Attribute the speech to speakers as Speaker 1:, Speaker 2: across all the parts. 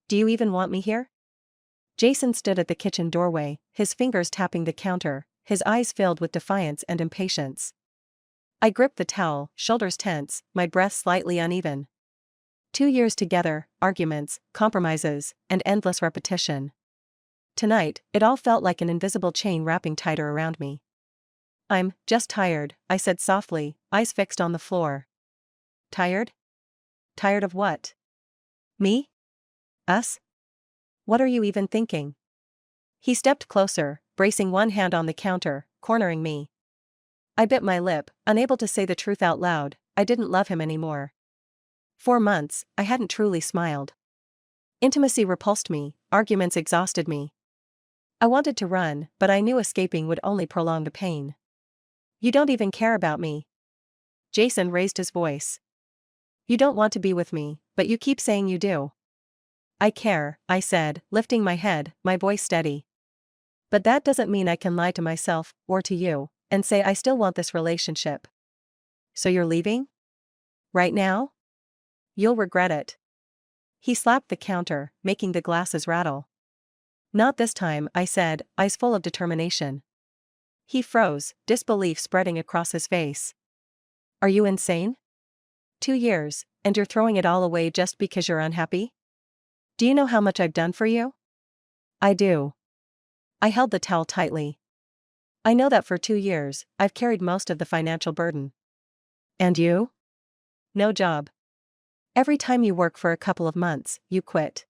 Speaker 1: Do you even want me here? Jason stood at the kitchen doorway, his fingers tapping the counter, his eyes filled with defiance and impatience. I gripped the towel, shoulders tense, my breath slightly uneven. 2 years together, arguments, compromises, and endless repetition. Tonight, it all felt like an invisible chain wrapping tighter around me. I'm just tired, I said softly, eyes fixed on the floor. Tired? Tired of what? Me? Us? What are you even thinking? He stepped closer, bracing one hand on the counter, cornering me. I bit my lip, unable to say the truth out loud. I didn't love him anymore. 4 months, I hadn't truly smiled. Intimacy repulsed me, arguments exhausted me. I wanted to run, but I knew escaping would only prolong the pain. You don't even care about me. Jason raised his voice. You don't want to be with me, but you keep saying you do. I care, I said, lifting my head, my voice steady. But that doesn't mean I can lie to myself, or to you, and say I still want this relationship. So you're leaving? Right now? You'll regret it. He slapped the counter, making the glasses rattle. Not this time, I said, eyes full of determination. He froze, disbelief spreading across his face. Are you insane? 2 years, and you're throwing it all away just because you're unhappy? Do you know how much I've done for you? I do. I held the towel tightly. I know that for 2 years, I've carried most of the financial burden. And you? No job. Every time you work for a couple of months, you quit.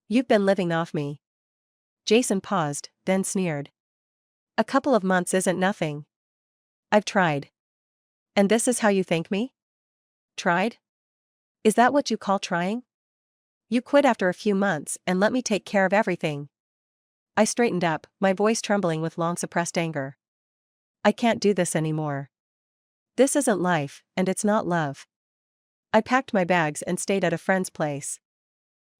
Speaker 1: You've been living off me. Jason paused, then sneered. A couple of months isn't nothing. I've tried. And this is how you thank me? Tried? Is that what you call trying? You quit after a few months and let me take care of everything. I straightened up, my voice trembling with long-suppressed anger. I can't do this anymore. This isn't life, and it's not love. I packed my bags and stayed at a friend's place.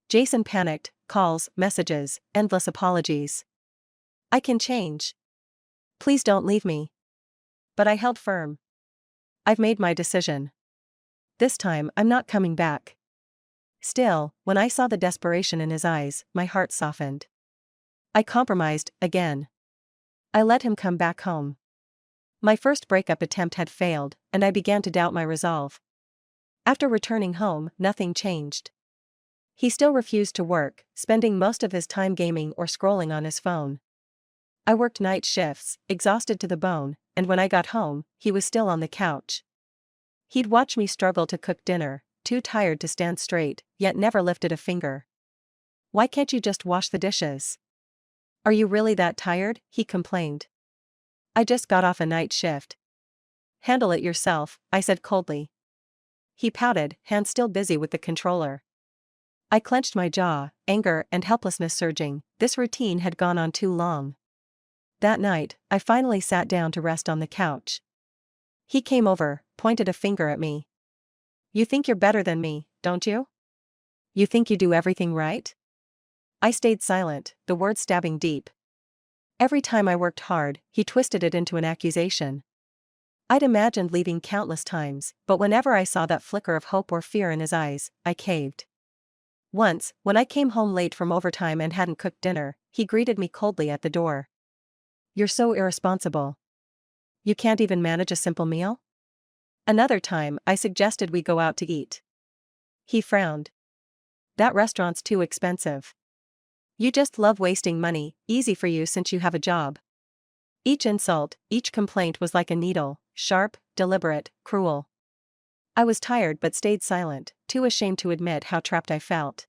Speaker 1: Jason panicked, calls, messages, endless apologies. I can change. Please don't leave me. But I held firm. I've made my decision. This time, I'm not coming back. Still, when I saw the desperation in his eyes, my heart softened. I compromised, again. I let him come back home. My first breakup attempt had failed, and I began to doubt my resolve. After returning home, nothing changed. He still refused to work, spending most of his time gaming or scrolling on his phone. I worked night shifts, exhausted to the bone, and when I got home, he was still on the couch. He'd watch me struggle to cook dinner, too tired to stand straight, yet never lifted a finger. Why can't you just wash the dishes? Are you really that tired? He complained. I just got off a night shift. Handle it yourself, I said coldly. He pouted, hands still busy with the controller. I clenched my jaw, anger and helplessness surging. This routine had gone on too long. That night, I finally sat down to rest on the couch. He came over, pointed a finger at me. You think you're better than me, don't you? You think you do everything right? I stayed silent, the words stabbing deep. Every time I worked hard, he twisted it into an accusation. I'd imagined leaving countless times, but whenever I saw that flicker of hope or fear in his eyes, I caved. Once, when I came home late from overtime and hadn't cooked dinner, he greeted me coldly at the door. You're so irresponsible. You can't even manage a simple meal? Another time, I suggested we go out to eat. He frowned. That restaurant's too expensive. You just love wasting money, easy for you since you have a job. Each insult, each complaint was like a needle, sharp, deliberate, cruel. I was tired but stayed silent, too ashamed to admit how trapped I felt.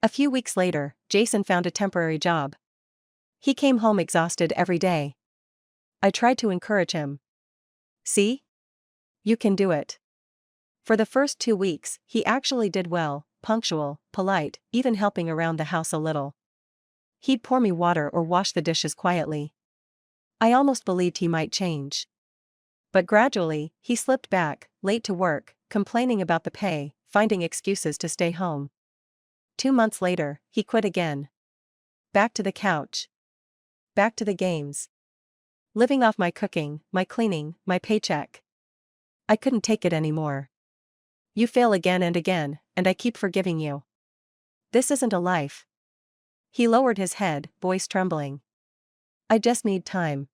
Speaker 1: A few weeks later, Jason found a temporary job. He came home exhausted every day. I tried to encourage him. See? You can do it. For the first 2 weeks, he actually did well, punctual, polite, even helping around the house a little. He'd pour me water or wash the dishes quietly. I almost believed he might change. But gradually, he slipped back, late to work, complaining about the pay, finding excuses to stay home. 2 months later, he quit again. Back to the couch. Back to the games. Living off my cooking, my cleaning, my paycheck. I couldn't take it anymore. You fail again and again, and I keep forgiving you. This isn't a life. He lowered his head, voice trembling. I just need time.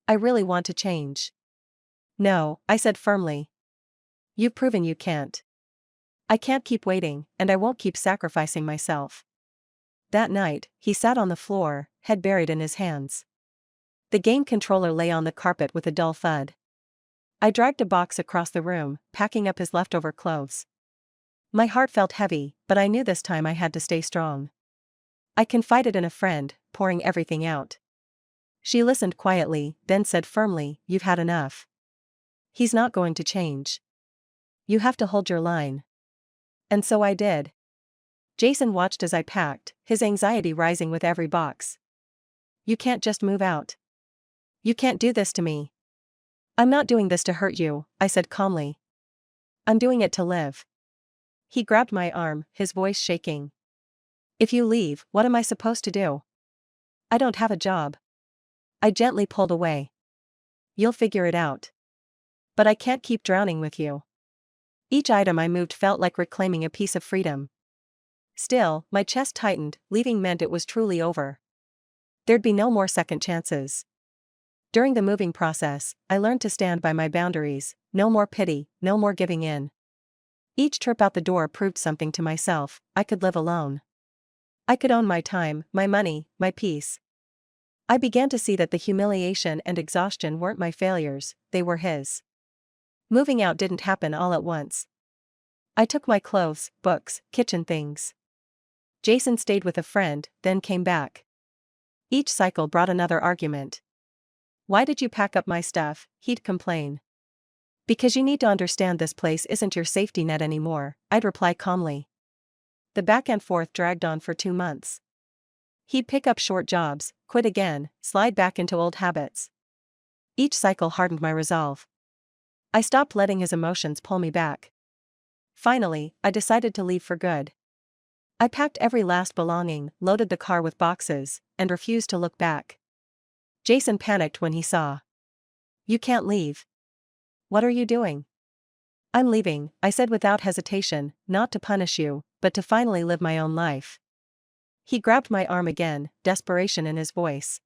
Speaker 1: I really want to change. No, I said firmly. You've proven you can't. I can't keep waiting, and I won't keep sacrificing myself. That night, he sat on the floor, head buried in his hands. The game controller lay on the carpet with a dull thud. I dragged a box across the room, packing up his leftover clothes. My heart felt heavy, but I knew this time I had to stay strong. I confided in a friend, pouring everything out. She listened quietly, then said firmly, "You've had enough. He's not going to change. You have to hold your line." And so I did. Jason watched as I packed, his anxiety rising with every box. "You can't just move out. You can't do this to me." "I'm not doing this to hurt you," I said calmly. "I'm doing it to live." He grabbed my arm, his voice shaking. "If you leave, what am I supposed to do? I don't have a job." I gently pulled away. "You'll figure it out. But I can't keep drowning with you." Each item I moved felt like reclaiming a piece of freedom. Still, my chest tightened, leaving meant it was truly over. There'd be no more second chances. During the moving process, I learned to stand by my boundaries, no more pity, no more giving in. Each trip out the door proved something to myself: I could live alone. I could own my time, my money, my peace. I began to see that the humiliation and exhaustion weren't my failures, they were his. Moving out didn't happen all at once. I took my clothes, books, kitchen things. Jason stayed with a friend, then came back. Each cycle brought another argument. "Why did you pack up my stuff?" he'd complain. "Because you need to understand this place isn't your safety net anymore," I'd reply calmly. The back and forth dragged on for 2 months. He'd pick up short jobs, quit again, slide back into old habits. Each cycle hardened my resolve. I stopped letting his emotions pull me back. Finally, I decided to leave for good. I packed every last belonging, loaded the car with boxes, and refused to look back. Jason panicked when he saw. "You can't leave." "What are you doing?" "I'm leaving," I said without hesitation, "not to punish you, but to finally live my own life." He grabbed my arm again, desperation in his voice.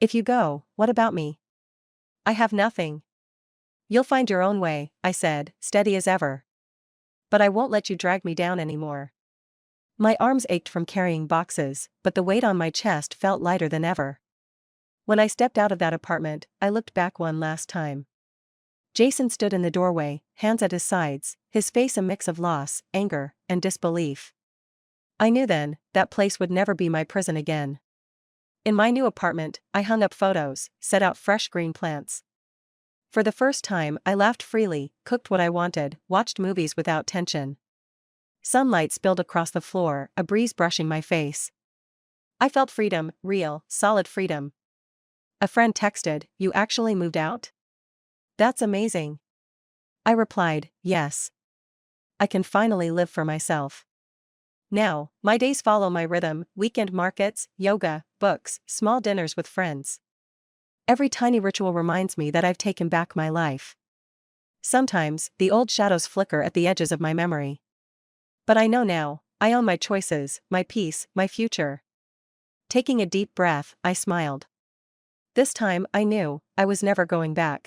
Speaker 1: "If you go, what about me? I have nothing." "You'll find your own way," I said, steady as ever. "But I won't let you drag me down anymore." My arms ached from carrying boxes, but the weight on my chest felt lighter than ever. When I stepped out of that apartment, I looked back one last time. Jason stood in the doorway, hands at his sides, his face a mix of loss, anger, and disbelief. I knew then, that place would never be my prison again. In my new apartment, I hung up photos, set out fresh green plants. For the first time, I laughed freely, cooked what I wanted, watched movies without tension. Sunlight spilled across the floor, a breeze brushing my face. I felt freedom, real, solid freedom. A friend texted, "You actually moved out? That's amazing." I replied, "Yes. I can finally live for myself." Now, my days follow my rhythm: weekend markets, yoga, books, small dinners with friends. Every tiny ritual reminds me that I've taken back my life. Sometimes, the old shadows flicker at the edges of my memory. But I know now, I own my choices, my peace, my future. Taking a deep breath, I smiled. This time, I knew, I was never going back.